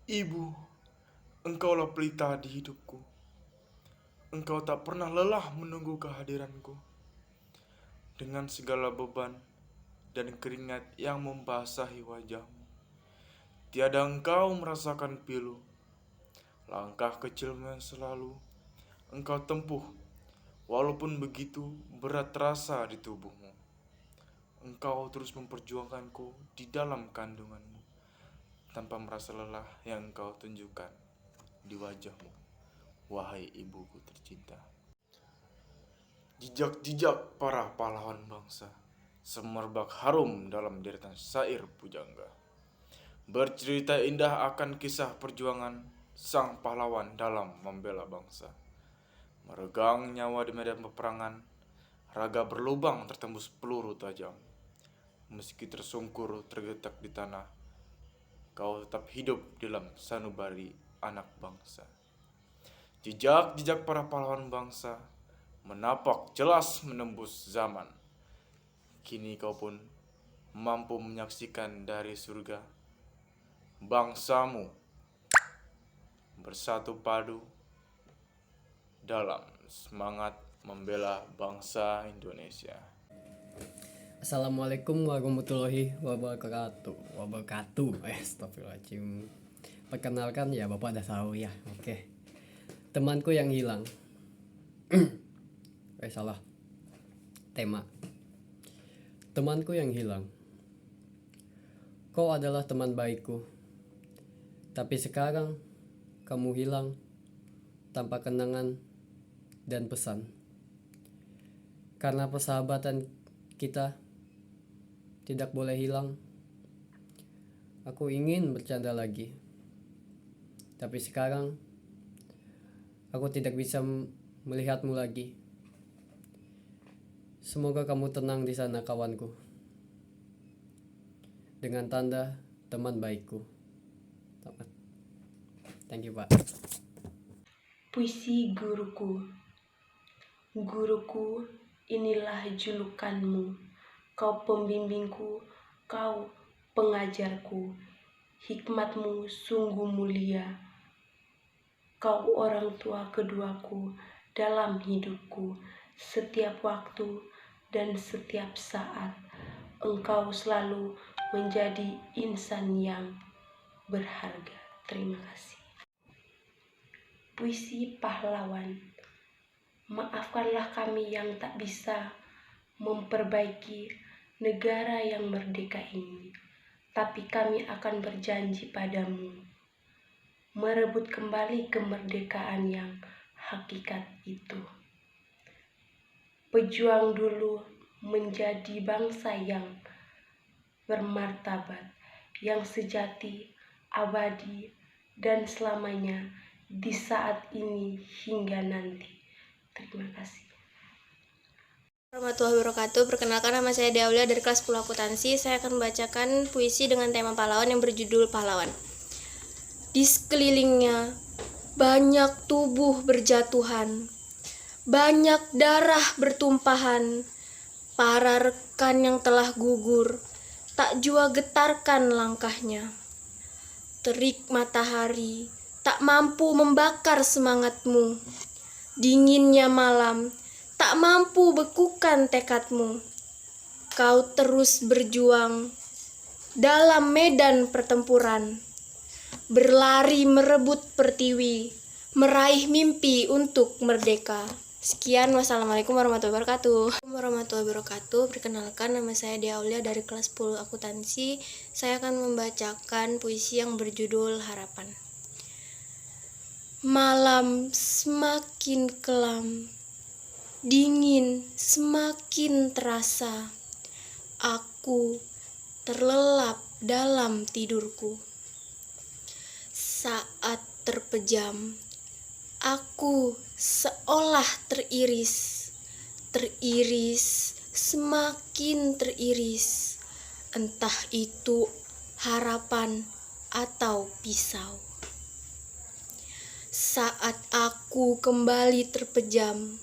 Ibu, engkaulah pelita di hidupku. Engkau tak pernah lelah menunggu kehadiranku. Dengan segala beban dan keringat yang membasahi wajahmu, tiada engkau merasakan pilu. Langkah kecilmu yang selalu engkau tempuh, walaupun begitu berat terasa di tubuhmu. Engkau terus memperjuangkanku di dalam kandunganmu, tanpa merasa lelah yang engkau tunjukkan di wajahmu. Wahai ibuku tercinta. Jejak-jejak para pahlawan bangsa semerbak harum dalam deretan syair pujangga. Bercerita indah akan kisah perjuangan sang pahlawan dalam membela bangsa. Meregang nyawa di medan peperangan, raga berlubang tertembus peluru tajam. Meski tersungkur tergetak di tanah, kau tetap hidup dalam sanubari anak bangsa. Jejak-jejak para pahlawan bangsa menapak jelas menembus zaman. Kini kau pun mampu menyaksikan dari surga bangsamu bersatu padu dalam semangat membela bangsa Indonesia. Assalamualaikum warahmatullahi wabarakatuh. Astagfirullahaladzim. Perkenalkan ya, Bapak udah tahu ya. Oke. Temanku yang hilang. Salah. Tema. Temanku yang hilang. Kau adalah teman baikku. Tapi sekarang kamu hilang tanpa kenangan dan pesan. Karena persahabatan kita tidak boleh hilang. Aku ingin bercanda lagi, tapi sekarang aku tidak bisa melihatmu lagi. Semoga kamu tenang di sana, kawanku. Dengan tanda teman baikku. Thank you, Pak. Puisi guruku. Guruku, inilah julukanmu. Kau pembimbingku, kau pengajarku. Hikmatmu sungguh mulia. Kau orang tua keduaku dalam hidupku. Setiap waktu dan setiap saat, engkau selalu menjadi insan yang berharga. Terima kasih. Puisi pahlawan. Maafkanlah kami yang tak bisa memperbaiki negara yang merdeka ini, tapi kami akan berjanji padamu merebut kembali kemerdekaan yang hakikat itu. Pejuang dulu menjadi bangsa yang bermartabat, yang sejati, abadi, dan selamanya di saat ini hingga nanti. Terima kasih. Warahmatullahi wabarakatuh. Perkenalkan, nama saya Deaulia dari kelas 10 akuntansi. Saya akan membacakan puisi dengan tema pahlawan yang berjudul Pahlawan. Di sekelilingnya banyak tubuh berjatuhan, banyak darah bertumpahan. Para rekan yang telah gugur tak jua getarkan langkahnya. Terik matahari tak mampu membakar semangatmu. Dinginnya malam tak mampu bekukan tekadmu. Kau terus berjuang dalam medan pertempuran, berlari merebut pertiwi, meraih mimpi untuk merdeka. Sekian, wassalamualaikum warahmatullahi wabarakatuh. Perkenalkan, nama saya Deaulia dari kelas 10 akuntansi. Saya akan membacakan puisi yang berjudul Harapan. Malam semakin kelam, dingin semakin terasa. Aku terlelap dalam tidurku. Saat terpejam, aku seolah teriris. Teriris, semakin teriris. Entah itu harapan atau pisau. Saat aku kembali terpejam,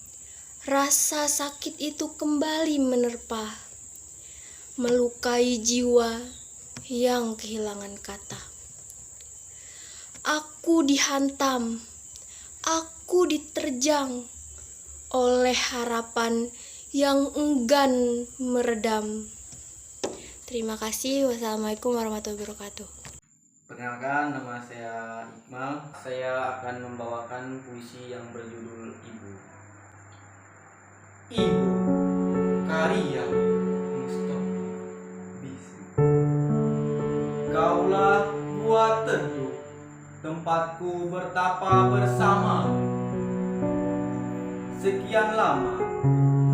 rasa sakit itu kembali menerpa, melukai jiwa yang kehilangan kata. Aku dihantam, aku diterjang oleh harapan yang enggan meredam. Terima kasih. Wassalamualaikum warahmatullahi wabarakatuh. Perkenalkan, nama saya Iqmal. Saya akan membawakan puisi yang berjudul Ibu. Ibu, karya Mustofa Bisri. Kaulah buat teduh tempatku bertapa bersamamu. Sekian lama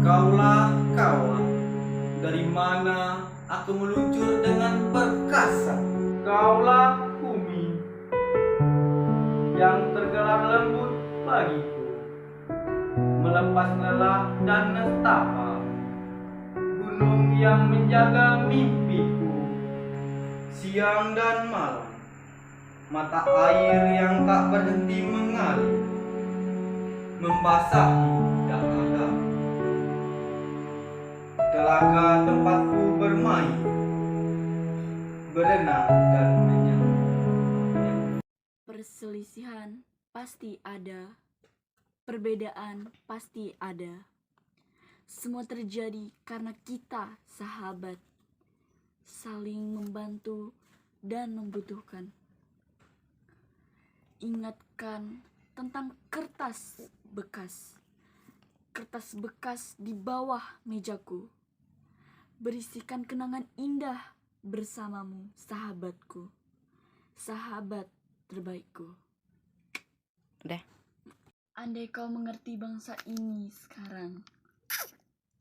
kaulah kawan, dari mana aku meluncur dengan perkasa. Kaulah bumi yang tergelar lembut bagiku, melepas lelah dan nestapa. Gunung yang menjaga mimpiku, siang dan malam. Mata air yang tak berhenti mengalir, membasahi dahaga. Telaga tempatku bermain, berenang dan menyanyi. Perselisihan pasti ada, perbedaan pasti ada. Semua terjadi karena kita sahabat, saling membantu dan membutuhkan. Ingatkan tentang kertas bekas. Kertas bekas di bawah mejaku, berisikan kenangan indah bersamamu, sahabatku, sahabat terbaikku. Udah. Andai kau mengerti bangsa ini sekarang,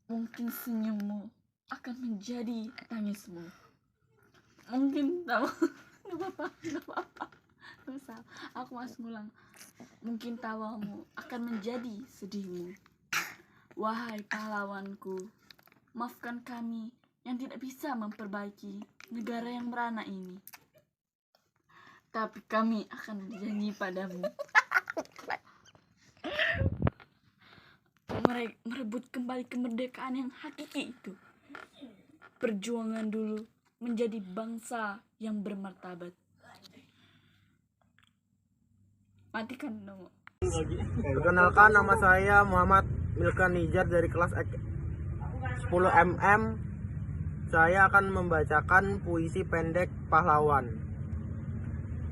mungkin senyummu akan menjadi tangismu. Mungkin tahu, nggak apa-apa. Misal, aku masih ngulang. Mungkin tawamu akan menjadi sedihmu. Wahai pahlawanku, maafkan kami yang tidak bisa memperbaiki negara yang merana ini. Tapi kami akan berjanji padamu merebut kembali kemerdekaan yang hakiki itu. Perjuangan dulu menjadi bangsa yang bermartabat. Matikan dong. Perkenalkan, nama saya Muhammad Milkan Nijar dari kelas 10 MM. Saya akan membacakan puisi pendek Pahlawan.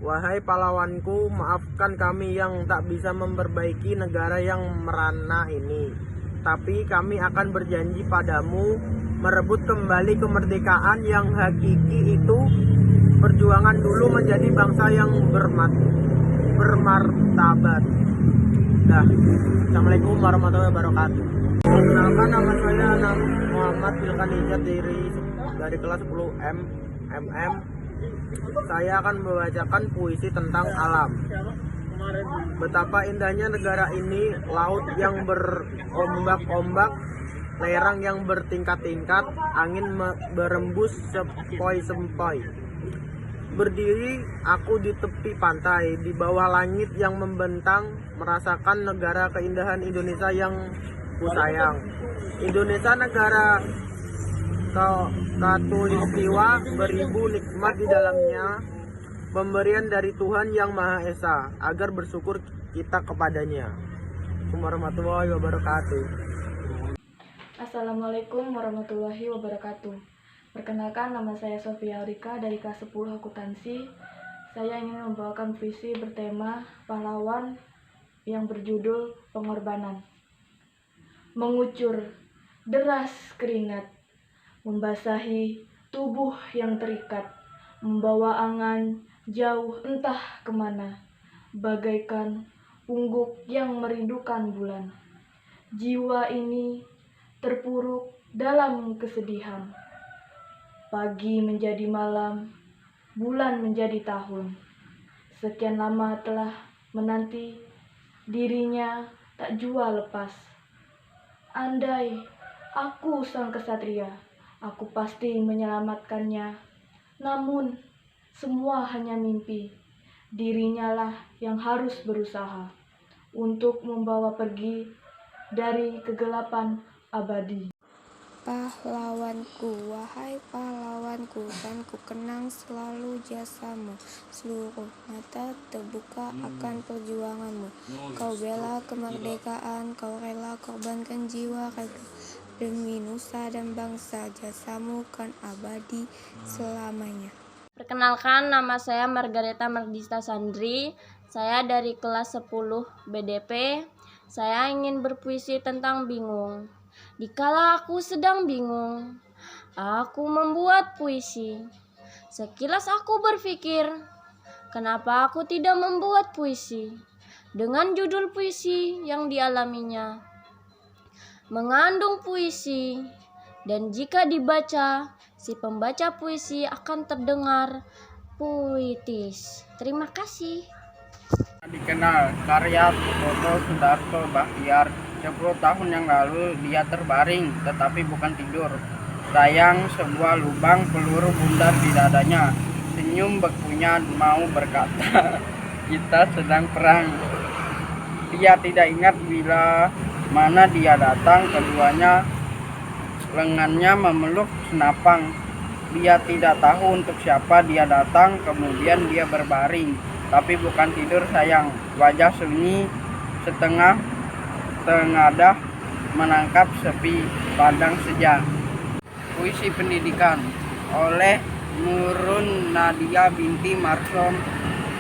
Wahai pahlawanku, maafkan kami yang tak bisa memperbaiki negara yang merana ini. Tapi kami akan berjanji padamu merebut kembali kemerdekaan yang hakiki itu. Perjuangan dulu menjadi bangsa yang bermartabat. Dah. Assalamualaikum warahmatullahi wabarakatuh. Perkenalkan, nama saya Muhammad Milkan Nijar dari kelas 10 MM. Saya akan membacakan puisi tentang alam. Betapa indahnya negara ini, laut yang berombak-ombak, lerang yang bertingkat-tingkat, angin berembus sepoi-sepoi. Berdiri aku di tepi pantai, di bawah langit yang membentang, merasakan negara keindahan Indonesia yang kusayang. Indonesia negara katulistiwa, beribu nikmat di dalamnya, pemberian dari Tuhan yang Maha Esa, agar bersyukur kita kepadanya. Assalamualaikum warahmatullahi wabarakatuh. Assalamualaikum warahmatullahi wabarakatuh. Perkenalkan, nama saya Sofia Aurika dari kelas 10 akuntansi. Saya ingin membawakan puisi bertema pahlawan yang berjudul Pengorbanan. Mengucur deras keringat, membasahi tubuh yang terikat, membawa angan jauh entah kemana, bagaikan pungguk yang merindukan bulan. Jiwa ini terpuruk dalam kesedihan. Pagi menjadi malam, bulan menjadi tahun. Sekian lama telah menanti, dirinya tak jua lepas. Andai aku sang kesatria, aku pasti menyelamatkannya. Namun, semua hanya mimpi. Dirinya lah yang harus berusaha untuk membawa pergi dari kegelapan abadi. Pahlawanku, wahai pahlawanku, kan ku kenang selalu jasamu. Seluruh mata terbuka akan perjuanganmu. Kau bela kemerdekaan, kau rela korbankan jiwa raga demi nusa dan bangsa. Jasamu kan abadi selamanya. Perkenalkan, nama saya Margareta Mardista Sandri. Saya dari kelas 10 BDP. Saya ingin berpuisi tentang bingung. Dikala aku sedang bingung, aku membuat puisi. Sekilas aku berpikir, kenapa aku tidak membuat puisi dengan judul puisi yang dialaminya mengandung puisi, dan jika dibaca, si pembaca puisi akan terdengar puitis. Terima kasih. Dikenal karya Toto Sudarto Bahtiar. 10 tahun yang lalu dia terbaring tetapi bukan tidur. Sayang, sebuah lubang peluru bundar di dadanya. Senyum bekunya mau berkata, kita sedang perang. Dia tidak ingat bila mana dia datang. Keduanya lengannya memeluk senapang. Dia tidak tahu untuk siapa dia datang. Kemudian dia berbaring, tapi bukan tidur sayang. Wajah sunyi setengah tengadah menangkap sepi pandang sejak. Puisi pendidikan oleh Nurun Nadia binti Marsom.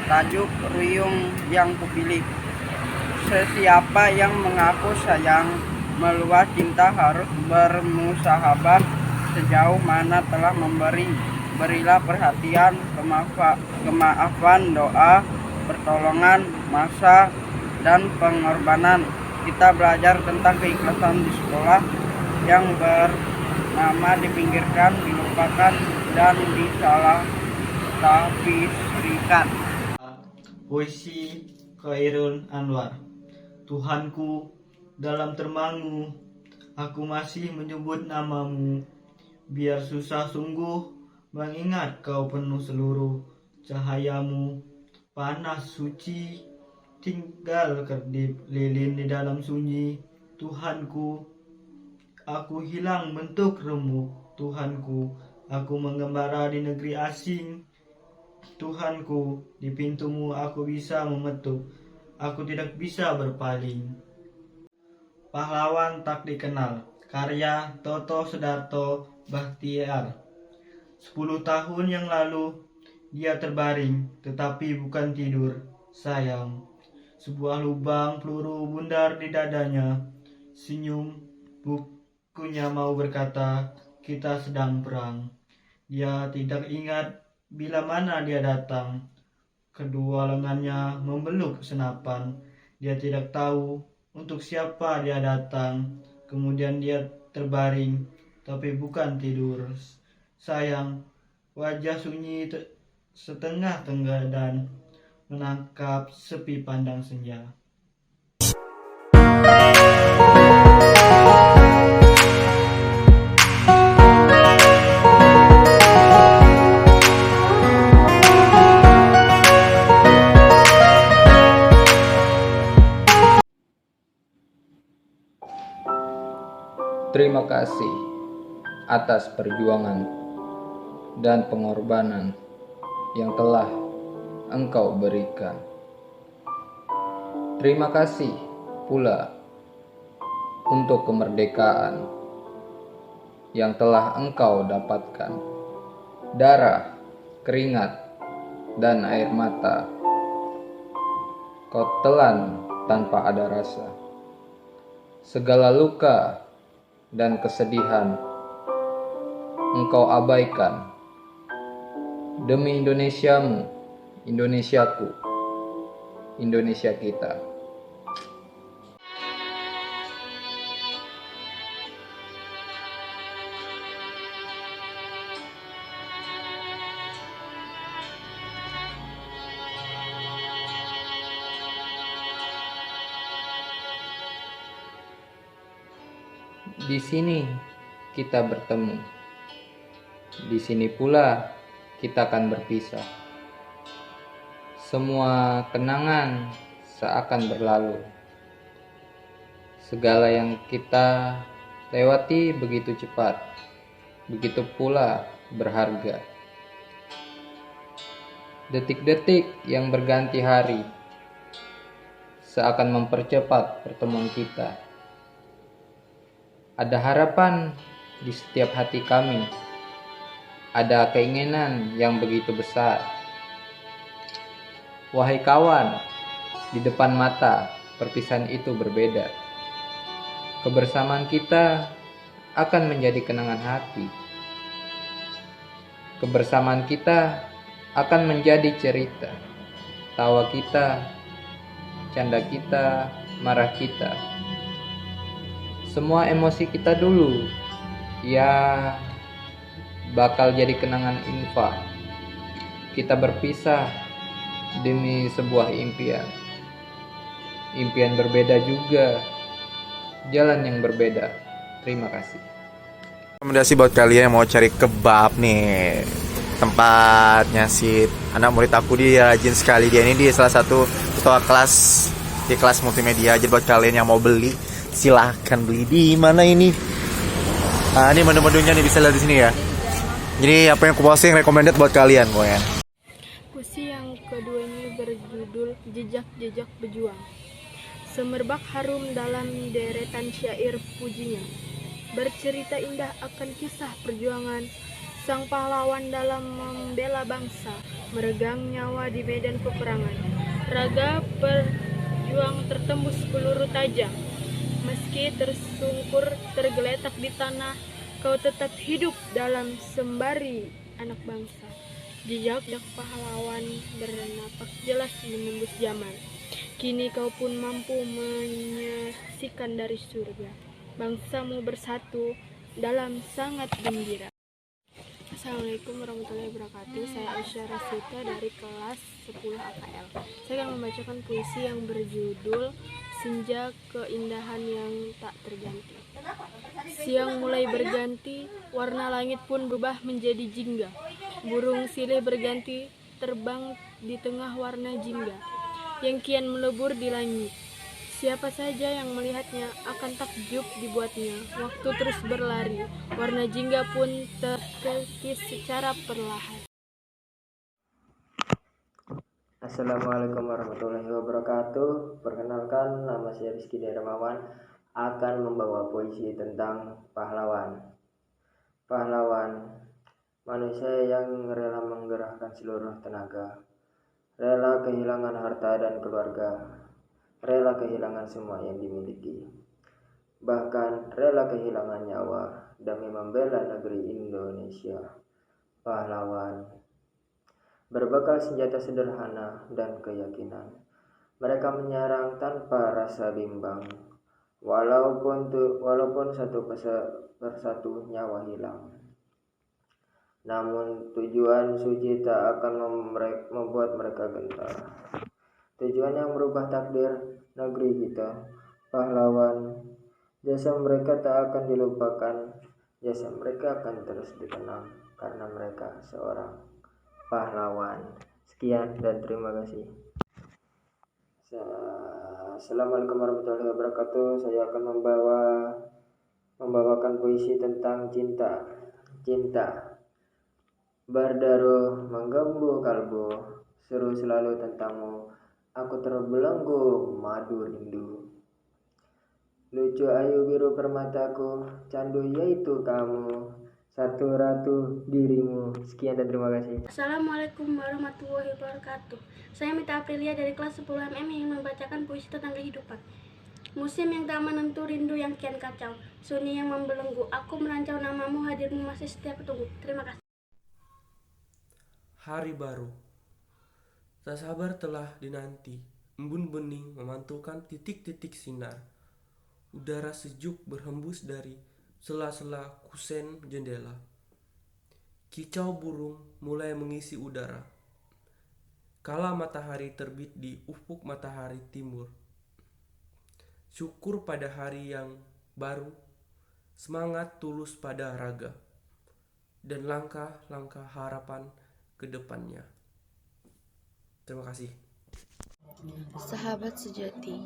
Tajuk Ruyung yang Kupilih. Sesiapa yang mengaku sayang, meluas cinta harus bermusahabah. Sejauh mana telah memberi, berilah perhatian, kemaafan, doa, pertolongan, masa, dan pengorbanan. Kita belajar tentang keikhlasan di sekolah yang bernama dipinggirkan, dilupakan, dan disalah tafsirkan. Puisi Khairul Anwar. Tuhanku, dalam termangu, aku masih menyebut namamu. Biar susah sungguh mengingat kau penuh seluruh cahayamu. Panas suci, tinggal kedip lilin di dalam sunyi. Tuhanku, aku hilang bentuk remuk. Tuhanku, aku mengembara di negeri asing. Tuhanku, di pintumu aku bisa memetuk. Aku tidak bisa berpaling. Pahlawan tak dikenal. Karya Toto Sudarto Bahtiar. 10 tahun yang lalu dia terbaring, tetapi bukan tidur sayang. Sebuah lubang peluru bundar di dadanya. Senyum bukunya mau berkata, kita sedang perang. Dia tidak ingat bila mana dia datang. Kedua lengannya membeluk senapan. Dia tidak tahu untuk siapa dia datang. Kemudian dia terbaring, tapi bukan tidur sayang. Wajah sunyi setengah tenggak dan menangkap sepi pandang senja. Terima kasih atas perjuangan dan pengorbanan yang telah Engkau berikan. Terima kasih pula untuk kemerdekaan yang telah Engkau dapatkan. Darah, keringat, dan air mata Kau telan tanpa ada rasa. Segala luka dan kesedihan Engkau abaikan demi Indonesiamu, Indonesiaku, Indonesia kita. Di sini kita bertemu. Di sini pula kita akan berpisah. Semua kenangan seakan berlalu. Segala yang kita lewati begitu cepat, begitu pula berharga. Detik-detik yang berganti hari seakan mempercepat pertemuan kita. Ada harapan di setiap hati kami. Ada keinginan yang begitu besar. Wahai kawan, di depan mata perpisahan itu berbeda. Kebersamaan kita akan menjadi kenangan hati. Kebersamaan kita akan menjadi cerita. Tawa kita, canda kita, marah kita. Semua emosi kita dulu, ya bakal jadi kenangan infa. Kita berpisah demi sebuah impian. Impian berbeda juga, jalan yang berbeda. Terima kasih. Rekomendasi buat kalian yang mau cari kebab nih, tempatnya si anak murid aku, dia rajin sekali. Dia ini di salah satu ketua kelas di kelas multimedia. Jadi buat kalian yang mau beli, silahkan beli. Di mana ini? Nah, ini menu-menunya nih, bisa lihat di sini ya. Jadi apa yang aku posting recommended buat kalian pokoknya. Puisi yang kedua ini berjudul Jejak-Jejak Berjuang. Semerbak harum dalam deretan syair pujinya, bercerita indah akan kisah perjuangan sang pahlawan dalam membela bangsa, meregang nyawa di medan peperangan. Raga perjuang tertembus peluru tajam, meski tersungkur tergeletak di tanah, kau tetap hidup dalam sembari anak bangsa. Jejak pahlawan bernapak jelas menembus zaman. Kini kau pun mampu menyaksikan dari surga. Bangsamu bersatu dalam sangat gembira. Assalamualaikum warahmatullahi wabarakatuh. Saya Aisyah Rasita dari kelas 10 AKL. Saya akan membacakan puisi yang berjudul Senja Keindahan yang Tak Terganti. Siang mulai berganti, warna langit pun berubah menjadi jingga. Burung silih berganti terbang di tengah warna jingga yang kian melebur di langit. Siapa saja yang melihatnya akan takjub dibuatnya. Waktu terus berlari, warna jingga pun terkikis secara perlahan. Assalamualaikum warahmatullahi wabarakatuh. Perkenalkan, nama saya Rizky Dermawan, akan membawa puisi tentang pahlawan. Pahlawan, manusia yang rela menggerakkan seluruh tenaga, rela kehilangan harta dan keluarga, rela kehilangan semua yang dimiliki, bahkan rela kehilangan nyawa demi membela negeri Indonesia. Pahlawan berbekal senjata sederhana dan keyakinan, mereka menyerang tanpa rasa bimbang, walaupun satu persatu nyawa hilang. Namun tujuan suci tak akan membuat mereka gentar. Tujuan yang merubah takdir negeri kita. Pahlawan, jasa mereka tak akan dilupakan. Jasa mereka akan terus dikenang karena mereka seorang pahlawan. Sekian dan terima kasih. Assalamualaikum warahmatullahi wabarakatuh. Saya akan membawakan puisi tentang cinta. Cinta berderu menggembu kalbu, seru selalu tentangmu. Aku terbelenggu madu rindu. Lucu ayu biru permataku, candu yaitu kamu, satu ratu dirimu. Sekian dan terima kasih. Assalamualaikum warahmatullahi wabarakatuh. Saya Mita Aprilia dari kelas 10 MM yang membacakan puisi tentang kehidupan. Musim yang tak menentu, rindu yang kian kacau, sunyi yang membelenggu, aku merancau namamu, hadirmu masih setia kutunggu. Terima kasih. Hari baru, tak sabar telah dinanti, embun bening memantulkan titik-titik sinar. Udara sejuk berhembus dari sela-sela kusen jendela. Kicau burung mulai mengisi udara. Kala matahari terbit di ufuk matahari timur. Syukur pada hari yang baru, semangat tulus pada raga, dan langkah-langkah harapan ke depannya. Terima kasih. Sahabat sejati,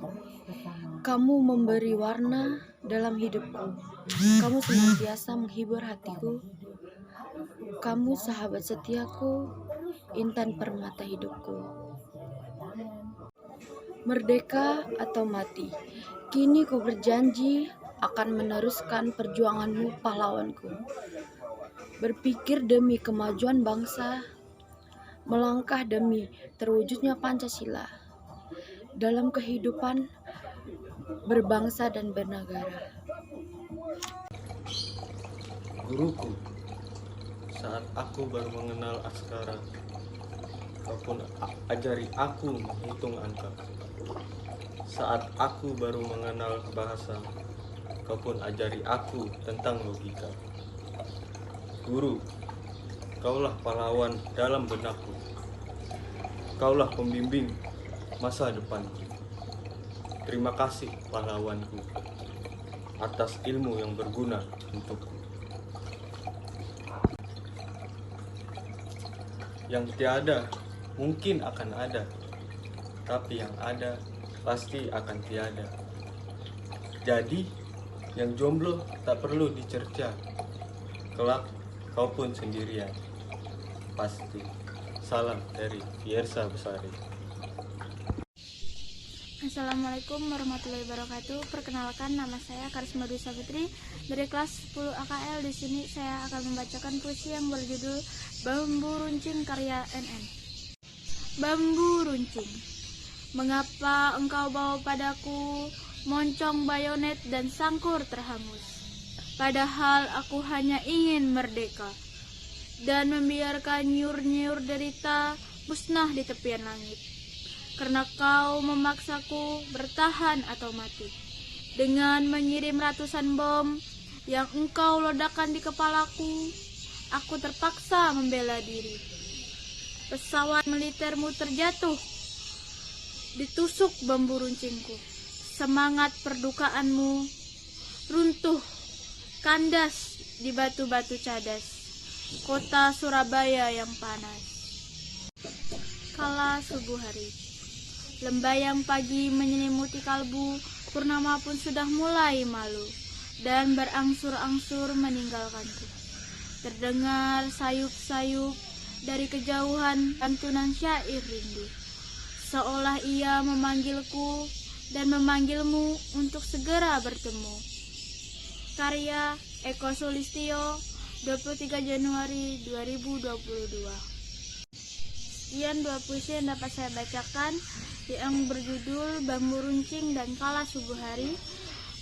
kamu memberi warna dalam hidupku. Kamu senantiasa menghibur hatiku. Kamu sahabat setiaku, intan permata hidupku. Merdeka atau mati, kini ku berjanji akan meneruskan perjuanganmu pahlawanku. Berpikir demi kemajuan bangsa, melangkah demi terwujudnya Pancasila dalam kehidupan berbangsa dan bernegara. Guruku, saat aku baru mengenal askara, kau pun ajari aku menghitung angka. Saat aku baru mengenal bahasa, kau pun ajari aku tentang logika. Guru, kaulah pahlawan dalam benakku. Kaulah pembimbing masa depanku. Terima kasih pahlawanku atas ilmu yang berguna untukku. Yang tiada mungkin akan ada, tapi yang ada pasti akan tiada. Jadi, yang jomblo tak perlu dicerca, kelak kau pun sendirian. Pasti. Salam dari Fiersa Besari. Assalamualaikum warahmatullahi wabarakatuh. Perkenalkan, nama saya Karisma Dwi Savitri dari kelas 10 AKL. Di sini saya akan membacakan puisi yang berjudul Bambu Runcing karya NN. Bambu runcing, mengapa engkau bawa padaku moncong bayonet dan sangkur terhangus? Padahal aku hanya ingin merdeka dan membiarkan nyur-nyur derita musnah di tepian langit. Karena kau memaksaku bertahan atau mati dengan mengirim ratusan bom yang engkau ledakan di kepalaku, aku terpaksa membela diri. Pesawat militermu terjatuh, ditusuk bambu runcingku. Semangat perdukaanmu runtuh, kandas di batu-batu cadas kota Surabaya yang panas. Kala subuh hari, lembayang pagi menyelimuti kalbu, purnama pun sudah mulai malu dan berangsur-angsur meninggalkanku. Terdengar sayup-sayup dari kejauhan lantunan syair rindu, seolah ia memanggilku dan memanggilmu untuk segera bertemu. Karya Eko Sulistyo, 23 Januari 2022. Sekian dua puisi yang dapat saya bacakan, yang berjudul Bambu Runcing dan Kala Subuh Hari.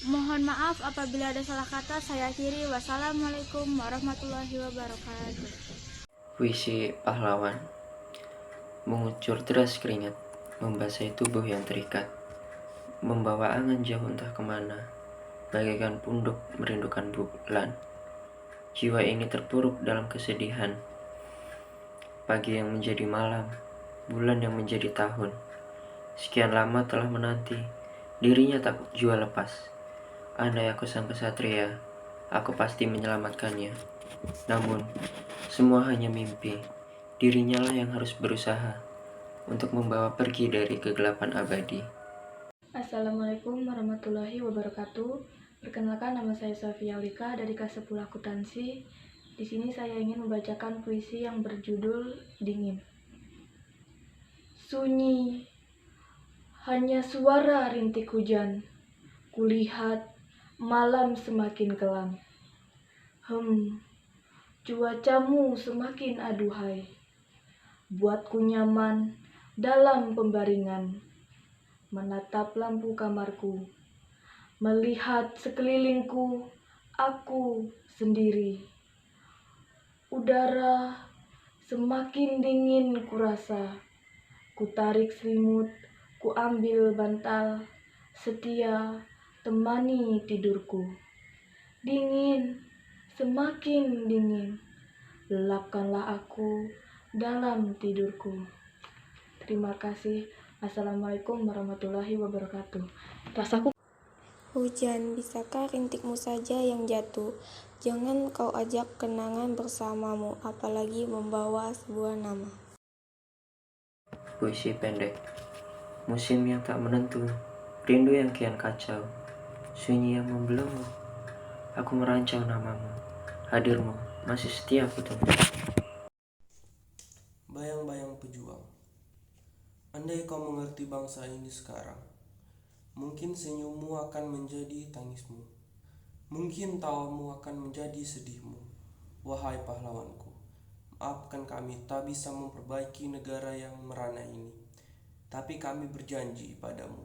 Mohon maaf apabila ada salah kata, saya akhiri. Wassalamualaikum warahmatullahi wabarakatuh. Puisi pahlawan. Mengucur deras keringat, membasahi tubuh yang terikat, membawa angan jauh entah kemana, bagaikan punduk merindukan bulan. Jiwa ini terpuruk dalam kesedihan, pagi yang menjadi malam, bulan yang menjadi tahun. Sekian lama telah menanti, dirinya tak jua lepas. Andai aku sang kesatria, aku pasti menyelamatkannya. Namun, semua hanya mimpi. Dirinya lah yang harus berusaha untuk membawa pergi dari kegelapan abadi. Assalamualaikum warahmatullahi wabarakatuh. Perkenalkan, nama saya Sofia Aurika dari kelas 10 akuntansi. Di sini saya ingin membacakan puisi yang berjudul Dingin. Sunyi, hanya suara rintik hujan. Kulihat malam semakin kelam. Cuacamu semakin aduhai. Buatku nyaman dalam pembaringan, menatap lampu kamarku, melihat sekelilingku, aku sendiri. Udara semakin dingin kurasa, ku tarik selimut, ku ambil bantal, setia temani tidurku. Dingin, semakin dingin, lelapkanlah aku dalam tidurku. Terima kasih. Assalamualaikum warahmatullahi wabarakatuh. Rasaku. Hujan, bisakah rintikmu saja yang jatuh? Jangan kau ajak kenangan bersamamu, apalagi membawa sebuah nama. Puisi pendek. Musim yang tak menentu, rindu yang kian kacau, sunyi yang membelenggu. Aku merancang namamu, hadirmu masih setia ku tunggu. Bayang-bayang bangsa ini sekarang. Mungkin senyummu akan menjadi tangismu. Mungkin tawamu akan menjadi sedihmu. Wahai pahlawanku, maafkan kami tak bisa memperbaiki negara yang merana ini. Tapi kami berjanji padamu,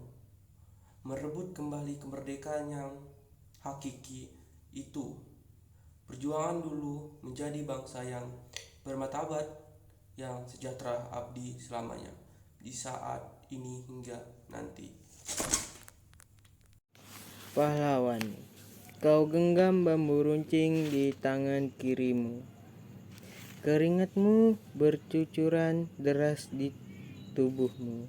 merebut kembali kemerdekaan yang hakiki itu. Perjuangan dulu menjadi bangsa yang bermartabat, yang sejahtera abdi selamanya, di saat ini hingga nanti. Pahlawan, kau genggam bambu runcing di tangan kirimu. Keringatmu bercucuran deras di tubuhmu.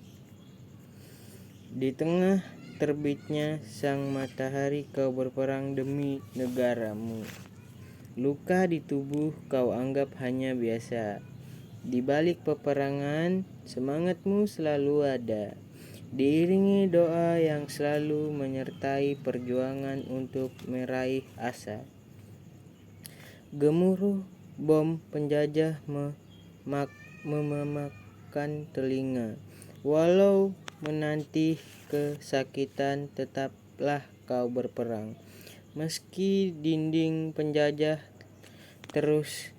Di tengah terbitnya sang matahari kau berperang demi negaramu. Luka di tubuh kau anggap hanya biasa. Di balik peperangan, semangatmu selalu ada. Diiringi doa yang selalu menyertai perjuangan untuk meraih asa. Gemuruh bom penjajah memakan telinga. Walau menanti kesakitan, tetaplah kau berperang. Meski dinding penjajah terus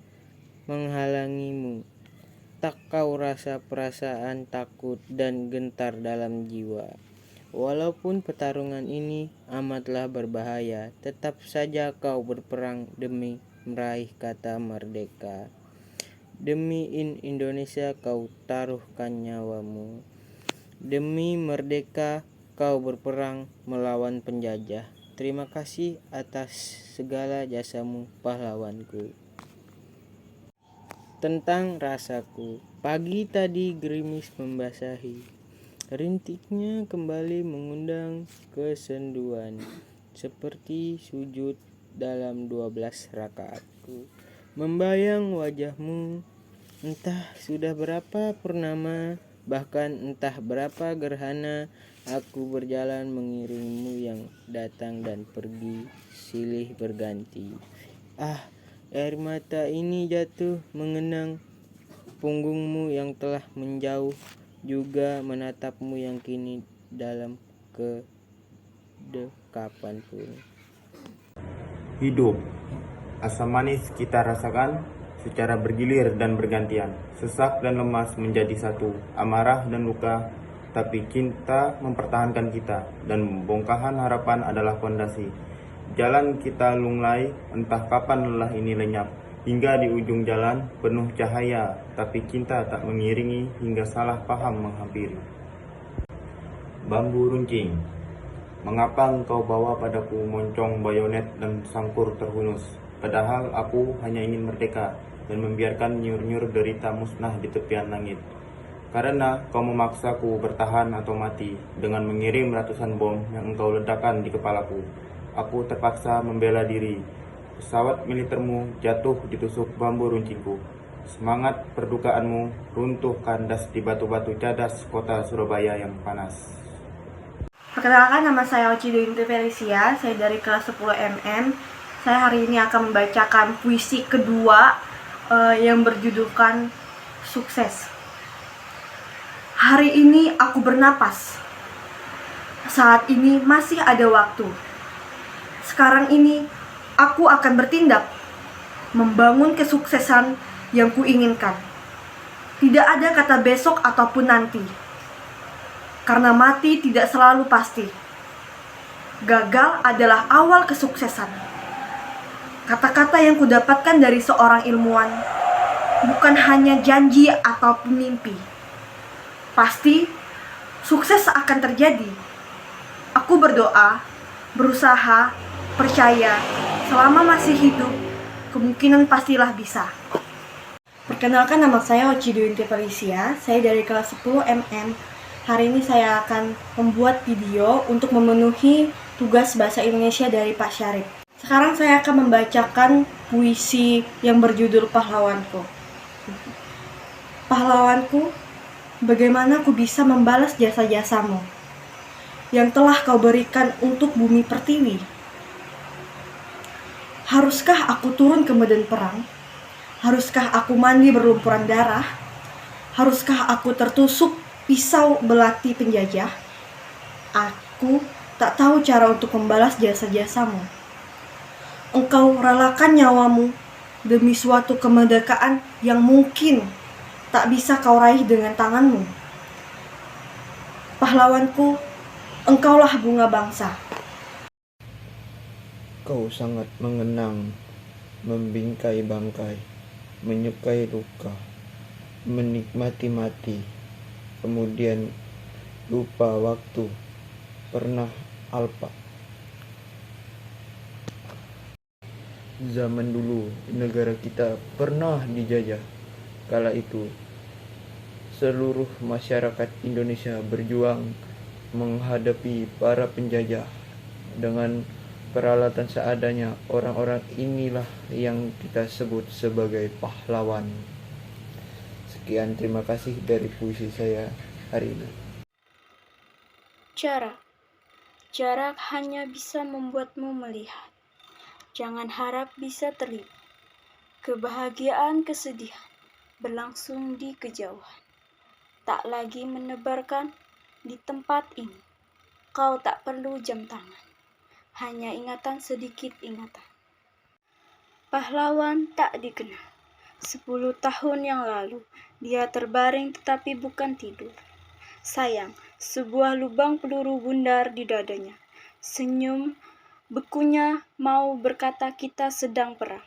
menghalangimu, tak kau rasa perasaan takut dan gentar dalam jiwa. Walaupun pertarungan ini amatlah berbahaya, tetap saja kau berperang demi meraih kata merdeka. Demi Indonesia kau taruhkan nyawamu. Demi merdeka kau berperang melawan penjajah. Terima kasih atas segala jasamu, pahlawanku. Tentang rasaku, pagi tadi gerimis membasahi. Rintiknya kembali mengundang kesenduan, seperti sujud dalam 12 rakaatku. Membayang wajahmu, entah sudah berapa purnama, bahkan entah berapa gerhana, aku berjalan mengiringmu yang datang dan pergi, silih berganti. Air mata ini jatuh mengenang punggungmu yang telah menjauh, juga menatapmu yang kini dalam kedekapan pun. Hidup, asam manis kita rasakan secara bergilir dan bergantian. Sesak dan lemas menjadi satu, amarah dan luka, tapi cinta mempertahankan kita, dan bongkahan harapan adalah fondasi. Jalan kita lunglai, entah kapan lelah ini lenyap, hingga di ujung jalan penuh cahaya, tapi cinta tak mengiringi hingga salah paham menghampiri. Bambu runcing, mengapa engkau bawa padaku moncong bayonet dan sangkur terhunus, padahal aku hanya ingin merdeka dan membiarkan nyur-nyur derita musnah di tepian langit. Karena kau memaksaku bertahan atau mati dengan mengirim ratusan bom yang engkau ledakan di kepalaku. Aku terpaksa membela diri. Pesawat militermu jatuh ditusuk bambu runcingku. Semangat perdukaanmu runtuh kandas di batu-batu cadas kota Surabaya yang panas. Perkenalkan, nama saya Oci Duyinti Felicia, saya dari kelas 10 MM. Saya hari ini akan membacakan puisi kedua yang berjudulkan Sukses. Hari ini aku bernapas. Saat ini masih ada waktu. Sekarang ini aku akan bertindak, membangun kesuksesan yang kuinginkan. Tidak ada kata besok ataupun nanti, karena mati tidak selalu pasti. Gagal adalah awal kesuksesan. Kata-kata yang kudapatkan dari seorang ilmuwan bukan hanya janji ataupun mimpi. Pasti sukses akan terjadi. Aku berdoa, berusaha, percaya, selama masih hidup, kemungkinan pastilah bisa. Perkenalkan, nama saya Oci Duyinti Felicia, saya dari kelas 10 MM. Hari ini saya akan membuat video untuk memenuhi tugas bahasa Indonesia dari Pak Syarif. Sekarang saya akan membacakan puisi yang berjudul Pahlawanku. Pahlawanku, bagaimana ku bisa membalas jasa-jasamu yang telah kau berikan untuk bumi pertiwi? Haruskah aku turun ke medan perang? Haruskah aku mandi berlumpuran darah? Haruskah aku tertusuk pisau belati penjajah? Aku tak tahu cara untuk membalas jasa-jasamu. Engkau relakan nyawamu demi suatu kemerdekaan yang mungkin tak bisa kau raih dengan tanganmu. Pahlawanku, engkaulah bunga bangsa. Kau sangat mengenang, membingkai bangkai, menyukai luka, menikmati mati, kemudian lupa waktu, pernah alpa. Zaman dulu negara kita pernah dijajah. Kala itu seluruh masyarakat Indonesia berjuang menghadapi para penjajah dengan peralatan seadanya. Orang-orang inilah yang kita sebut sebagai pahlawan. Sekian, terima kasih dari puisi saya hari ini. Jarak hanya bisa membuatmu melihat. Jangan harap bisa terlibat. Kebahagiaan, kesedihan berlangsung di kejauhan. Tak lagi menebarkan di tempat ini. Kau tak perlu jam tangan. Hanya ingatan, sedikit ingatan. Pahlawan tak dikenal. 10 tahun yang lalu dia terbaring tetapi bukan tidur. Sayang, sebuah lubang peluru bundar di dadanya. Senyum bekunya mau berkata kita sedang perang.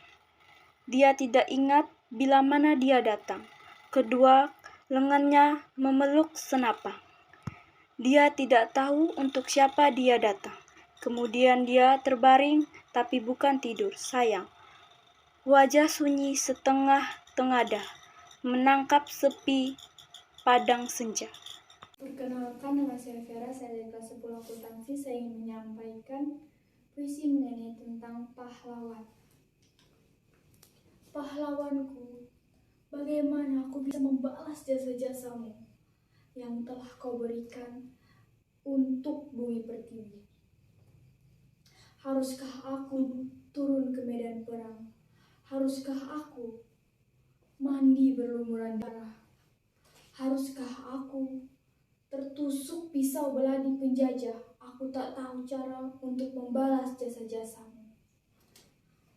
Dia tidak ingat bila mana dia datang. Kedua lengannya memeluk senapang. Dia tidak tahu untuk siapa dia datang. Kemudian dia terbaring tapi bukan tidur. Sayang, wajah sunyi setengah tengadah menangkap sepi padang senja. Perkenalkan, nama saya Vera, saya dari kelas 10 akuntansi. Saya ingin menyampaikan puisi mengenai tentang pahlawan. Pahlawanku, bagaimana aku bisa membalas jasa-jasamu yang telah kau berikan untuk bumi pertiwi? Haruskah aku turun ke medan perang? Haruskah aku mandi berlumuran darah? Haruskah aku tertusuk pisau beladi penjajah? Aku tak tahu cara untuk membalas jasa-jasamu.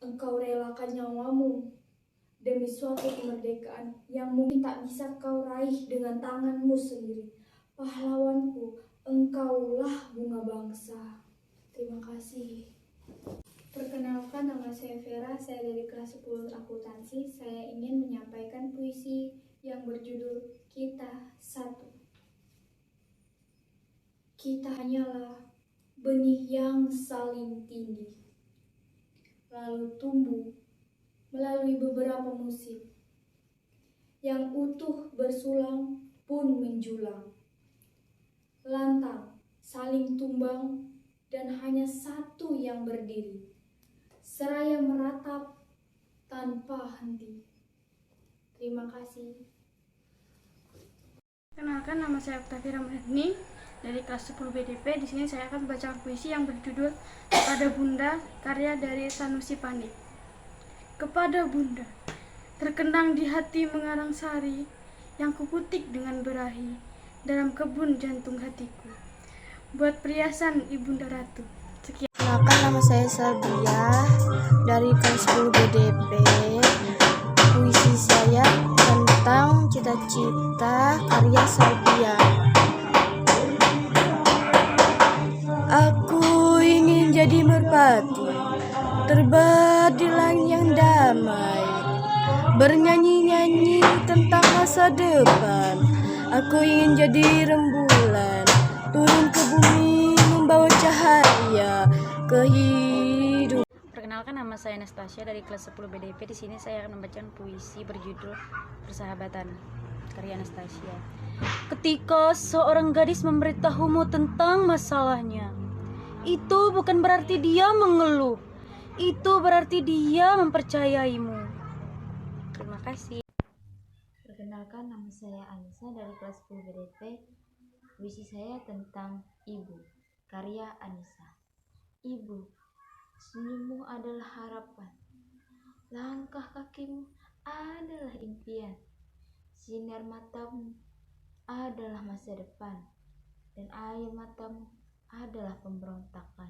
Engkau relakan nyawamu demi suatu kemerdekaan yang mungkin tak bisa kau raih dengan tanganmu sendiri. Pahlawanku, engkaulah bunga bangsa. Terima kasih. Perkenalkan, nama saya Vera, saya dari kelas 10 akuntansi. Saya ingin menyampaikan puisi yang berjudul Kita Satu. Kita hanyalah benih yang saling tindih, lalu tumbuh melalui beberapa musim. Yang utuh bersulang pun menjulang, lantang saling tumbang dan hanya satu yang berdiri, seraya meratap tanpa henti. Terima kasih. Kenalkan, nama saya Octavia Ramadhani dari kelas 10 BDP. Di sini saya akan membacakan puisi yang berjudul Kepada Bunda, karya dari Sanusi Pandit. Kepada Bunda, terkenang di hati mengarang sari yang kukutik dengan berahi dalam kebun jantung hatiku. Buat perhiasan Ibunda Ratu. Sekian. Kenalkan, nama saya Sabia dari kelas 10 BDP. Puisi saya tentang cita-cita karya Sabia. Aku ingin jadi merpati, terbang di langit yang damai, bernyanyi-nyanyi tentang masa depan. Aku ingin jadi rembulan, turun ke bumi membawa cahaya kehidupan. Perkenalkan, nama saya Anastasia dari kelas 10 BDP. Di sini saya akan membacakan puisi berjudul Persahabatan, karya Anastasia. Ketika seorang gadis memberitahumu tentang masalahnya, itu bukan berarti dia mengeluh. Itu berarti dia mempercayaimu. Terima kasih. Perkenalkan, nama saya Anissa dari kelas 10 BDP. Puisi saya tentang Ibu, karya Anissa. Ibu, senyummu adalah harapan, langkah kakimu adalah impian, sinar matamu adalah masa depan, dan air matamu adalah pemberontakan.